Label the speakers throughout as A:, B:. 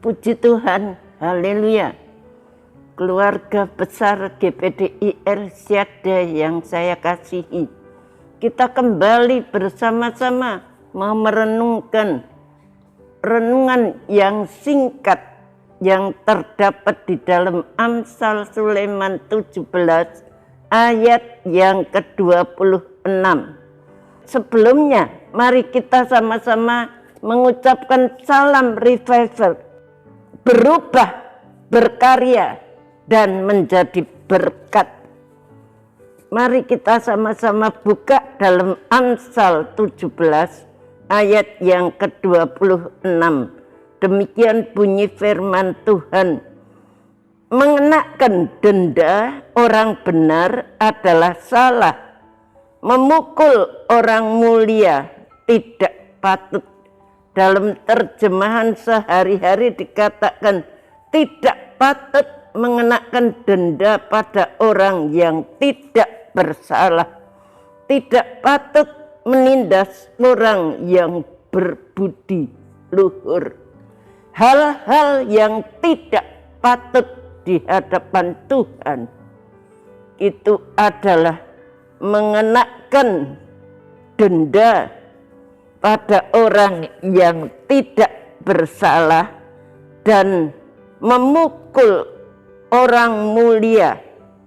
A: Puji Tuhan, haleluya. Keluarga besar GPDIR Syada yang saya kasihi, kita kembali bersama-sama mau merenungkan renungan yang singkat yang terdapat di dalam Amsal Sulaiman 17 ayat yang ke-26. Sebelumnya, mari kita sama-sama mengucapkan salam revival, berubah, berkarya, dan menjadi berkat. Mari kita sama-sama buka dalam Amsal 17 ayat yang ke-26. Demikian bunyi firman Tuhan. Mengenakan denda orang benar adalah salah. Memukul orang mulia tidak patut. Dalam terjemahan sehari-hari dikatakan tidak patut mengenakan denda pada orang yang tidak bersalah. Tidak patut menindas orang yang berbudi luhur. Hal-hal yang tidak patut di hadapan Tuhan itu adalah mengenakan denda pada orang yang tidak bersalah dan memukul orang mulia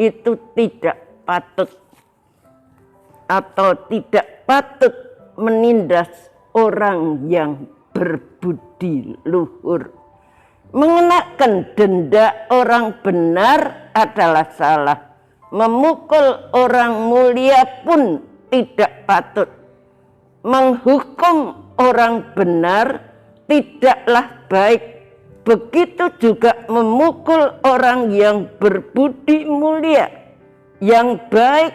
A: itu tidak patut, atau tidak patut menindas orang yang berbudi luhur. Mengenakan denda orang benar adalah salah. Memukul orang mulia pun tidak patut. Menghukum orang benar tidaklah baik. Begitu juga memukul orang yang berbudi mulia, yang baik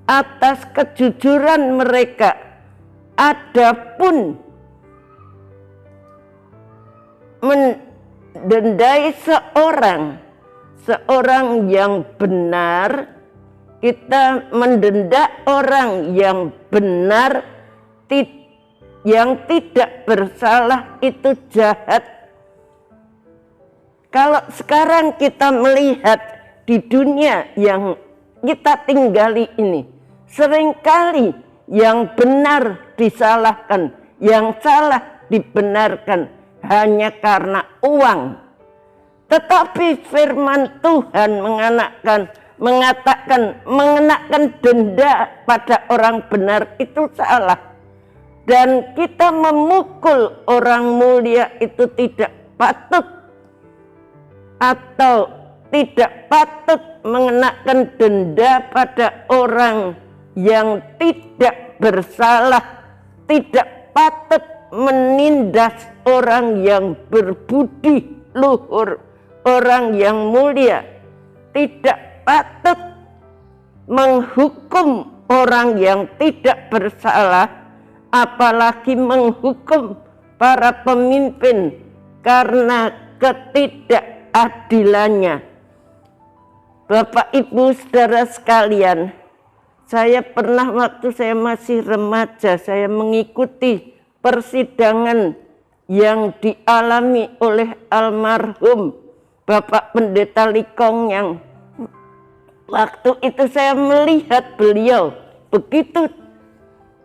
A: atas kejujuran mereka. Adapun mendendai seorang yang benar, kita mendenda orang yang benar, yang tidak bersalah itu jahat. Kalau sekarang kita melihat di dunia yang kita tinggali ini, seringkali yang benar disalahkan, yang salah dibenarkan hanya karena uang. Tetapi firman Tuhan mengatakan mengenakan denda pada orang benar itu salah. Dan kita memukul orang mulia itu tidak patut, atau tidak patut mengenakan denda pada orang yang tidak bersalah, tidak patut menindas orang yang berbudi luhur, orang yang mulia, tidak patut menghukum orang yang tidak bersalah, apalagi menghukum para pemimpin karena ketidakadilannya. Bapak, Ibu, saudara sekalian, saya pernah waktu saya masih remaja, saya mengikuti persidangan yang dialami oleh almarhum Bapak Pendeta Likong, yang waktu itu saya melihat beliau begitu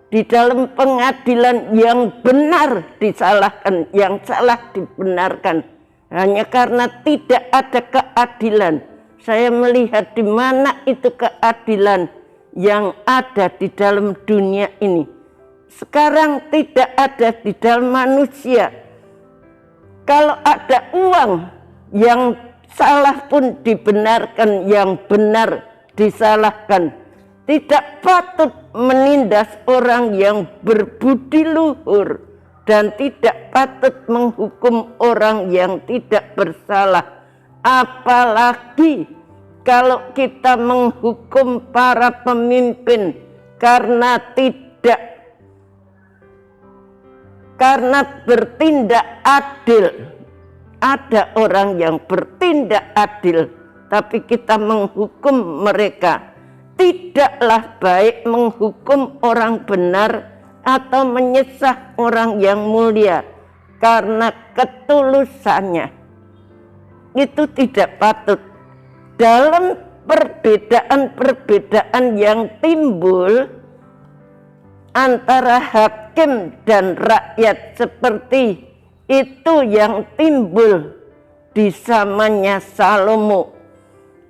A: di dalam pengadilan, yang benar disalahkan, yang salah dibenarkan. Hanya karena tidak ada keadilan, saya melihat di mana itu keadilan yang ada di dalam dunia ini. Sekarang tidak ada di dalam manusia. Kalau ada uang, yang salah pun dibenarkan, yang benar disalahkan. Tidak patut menindas orang yang berbudi luhur, dan tidak patut menghukum orang yang tidak bersalah. Apalagi kalau kita menghukum para pemimpin karena bertindak adil. Ada orang yang bertindak adil, tapi kita menghukum mereka. Tidaklah baik menghukum orang benar atau menyesah orang yang mulia. karena ketulusannya. Itu tidak patut. Dalam perbedaan-perbedaan yang timbul antara hakim dan rakyat seperti itu yang timbul di zamannya Salomo,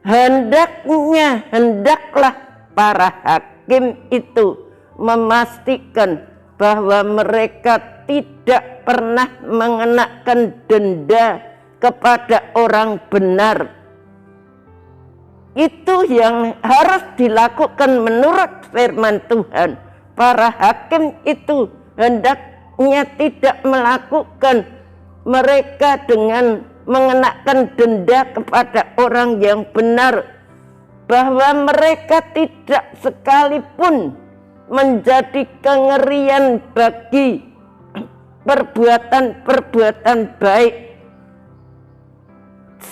A: hendaklah para hakim itu memastikan bahwa mereka tidak pernah mengenakan denda kepada orang benar. Itu yang harus dilakukan menurut firman Tuhan. Para hakim itu hendaknya tidak melakukan mereka dengan mengenakan denda kepada orang yang benar, bahwa mereka tidak sekalipun menjadi kengerian bagi perbuatan-perbuatan baik,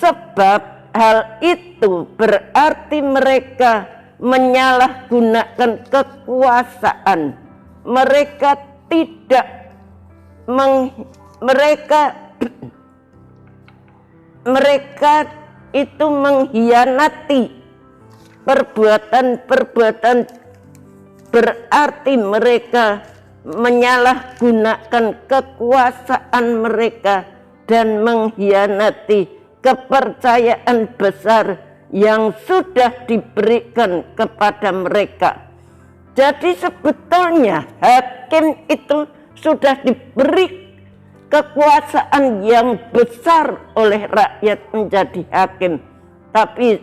A: sebab hal itu berarti mereka menyalahgunakan kekuasaan. Mereka itu mengkhianati perbuatan-perbuatan, berarti mereka menyalahgunakan kekuasaan mereka dan mengkhianati kepercayaan besar yang sudah diberikan kepada mereka. Jadi sebetulnya hakim itu sudah diberi kekuasaan yang besar oleh rakyat menjadi hakim, tapi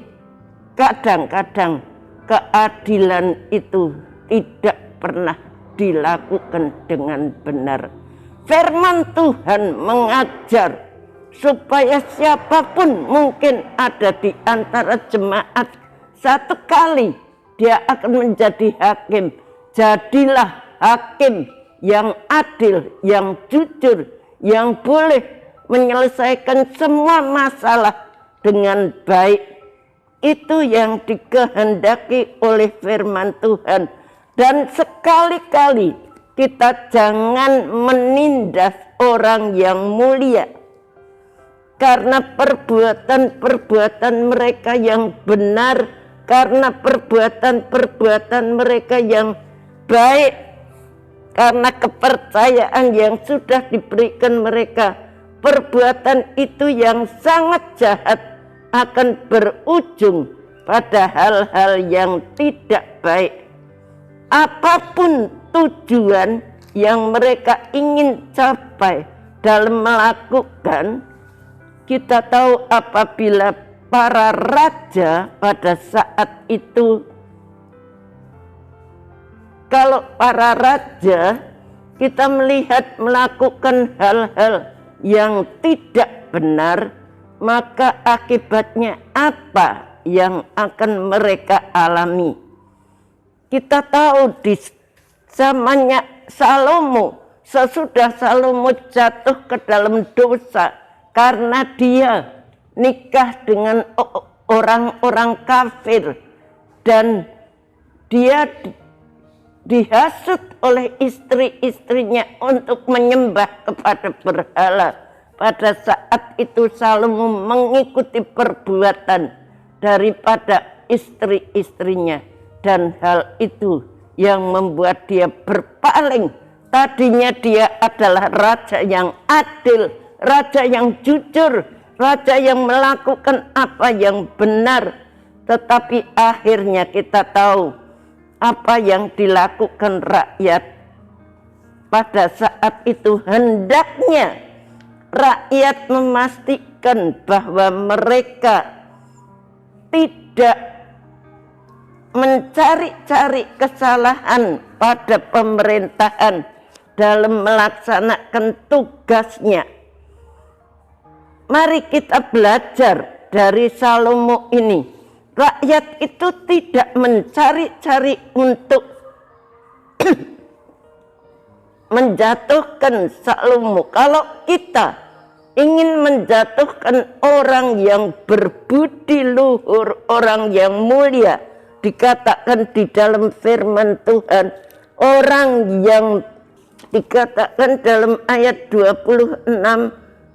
A: kadang-kadang keadilan itu tidak pernah dilakukan dengan benar. Firman Tuhan mengajar supaya siapapun mungkin ada di antara jemaat, satu kali dia akan menjadi hakim. Jadilah hakim yang adil, yang jujur, yang boleh menyelesaikan semua masalah dengan baik. Itu yang dikehendaki oleh firman Tuhan. Dan sekali-kali kita jangan menindas orang yang mulia karena perbuatan-perbuatan mereka yang benar, karena perbuatan-perbuatan mereka yang baik, karena kepercayaan yang sudah diberikan mereka. Perbuatan itu yang sangat jahat akan berujung pada hal-hal yang tidak baik. Apapun tujuan yang mereka ingin capai dalam melakukan, kita tahu apabila para raja pada saat itu, kalau para raja kita melihat melakukan hal-hal yang tidak benar, maka akibatnya apa yang akan mereka alami? Kita tahu di zamannya Salomo, sesudah Salomo jatuh ke dalam dosa karena dia nikah dengan orang-orang kafir dan dia dihasut oleh istri-istrinya untuk menyembah kepada berhala. Pada saat itu Salomo mengikuti perbuatan daripada istri-istrinya, dan hal itu yang membuat dia berpaling. Tadinya dia adalah raja yang adil, raja yang jujur, raja yang melakukan apa yang benar, tetapi akhirnya kita tahu apa yang dilakukan rakyat. Pada saat itu hendaknya rakyat memastikan bahwa mereka tidak mencari-cari kesalahan pada pemerintahan dalam melaksanakan tugasnya. Mari kita belajar dari Salomo ini. Rakyat itu tidak mencari-cari untuk menjatuhkan Salomo. Kalau kita ingin menjatuhkan orang yang berbudi luhur, orang yang mulia, dikatakan di dalam firman Tuhan, orang yang dikatakan dalam ayat 26,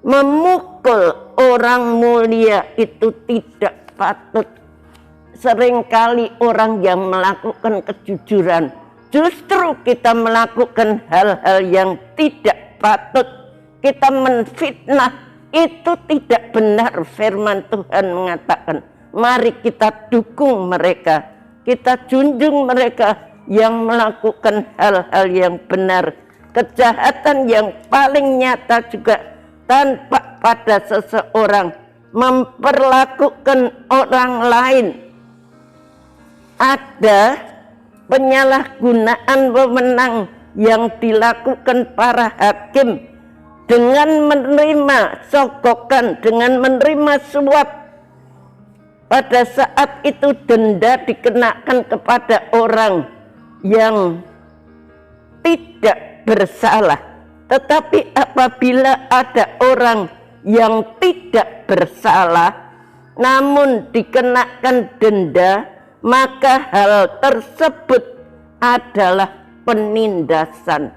A: memukul orang mulia itu tidak patut. Seringkali orang yang melakukan kejujuran, justru kita melakukan hal-hal yang tidak patut. Kita menfitnah, itu tidak benar. Firman Tuhan mengatakan, mari kita dukung mereka, kita junjung mereka yang melakukan hal-hal yang benar. Kejahatan yang paling nyata juga tanpa pada seseorang memperlakukan orang lain. Ada penyalahgunaan wewenang yang dilakukan para hakim dengan menerima sogokan, dengan menerima suap. Pada saat itu denda dikenakan kepada orang yang tidak bersalah. Tetapi apabila ada orang yang tidak bersalah namun dikenakan denda, maka hal tersebut adalah penindasan.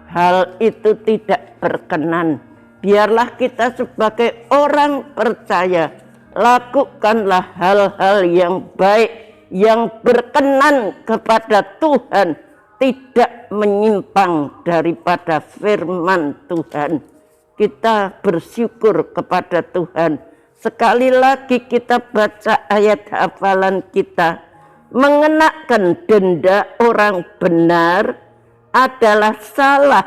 A: Hal itu tidak berkenan. Biarlah kita sebagai orang percaya lakukanlah hal-hal yang baik, yang berkenan kepada Tuhan, tidak menyimpang daripada firman Tuhan. Kita bersyukur kepada Tuhan. Sekali lagi kita baca ayat hafalan kita. Mengenakan denda orang benar adalah salah.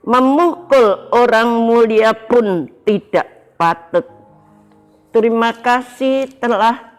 A: Memukul orang mulia pun tidak patut. Terima kasih telah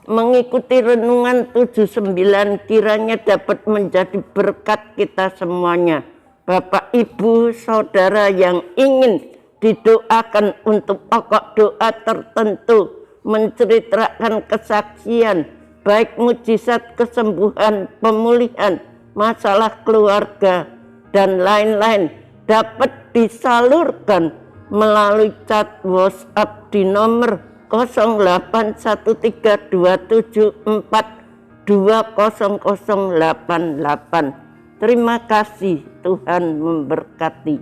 A: mengikuti renungan 79, kiranya dapat menjadi berkat kita semuanya. Bapak, Ibu, Saudara yang ingin didoakan untuk pokok doa tertentu, menceritakan kesaksian, baik mujizat kesembuhan, pemulihan, masalah keluarga, dan lain-lain, dapat disalurkan melalui chat WhatsApp di nomor 081324200088. Terima kasih, Tuhan memberkati.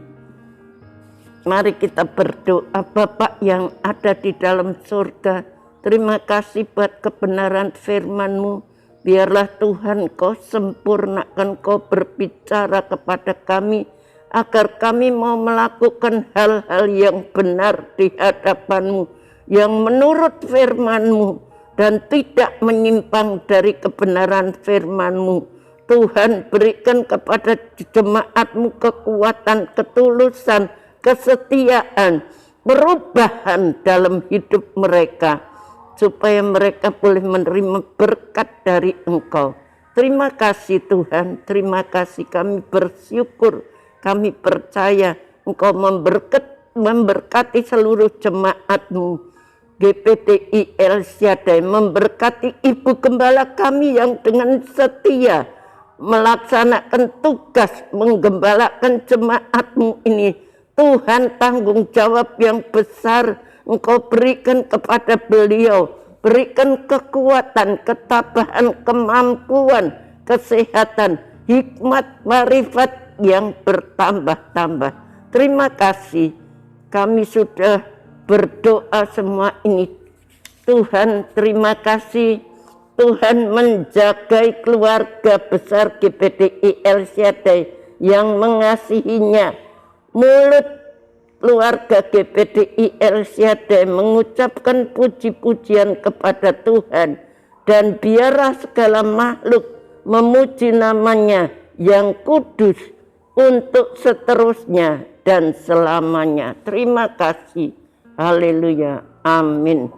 A: Mari kita berdoa. Bapa yang ada di dalam surga, terima kasih buat kebenaran firman-Mu. Biarlah Tuhan Kau sempurnakan, Kau berbicara kepada kami, agar kami mau melakukan hal-hal yang benar di hadapan-Mu, yang menurut firman-Mu dan tidak menyimpang dari kebenaran firman-Mu. Tuhan, berikan kepada jemaat-Mu kekuatan, ketulusan, kesetiaan, perubahan dalam hidup mereka, supaya mereka boleh menerima berkat dari Engkau. Terima kasih Tuhan, terima kasih, kami bersyukur, kami percaya Engkau memberkati seluruh jemaat-Mu. GPDI El Shaddai memberkati Ibu Gembala kami yang dengan setia melaksanakan tugas menggembalakan jemaat-Mu ini. Tuhan, tanggung jawab yang besar Engkau berikan kepada beliau. Berikan kekuatan, ketabahan, kemampuan, kesehatan, hikmat, marifat yang bertambah-tambah. Terima kasih, kami sudah berdoa semua ini. Tuhan, terima kasih. Tuhan menjagai keluarga besar GPDI El Shaddai yang mengasihinya. Mulut keluarga GPDI El Shaddai mengucapkan puji-pujian kepada Tuhan, dan biarlah segala makhluk memuji namanya yang kudus untuk seterusnya dan selamanya. Terima kasih. Haleluya. Amin.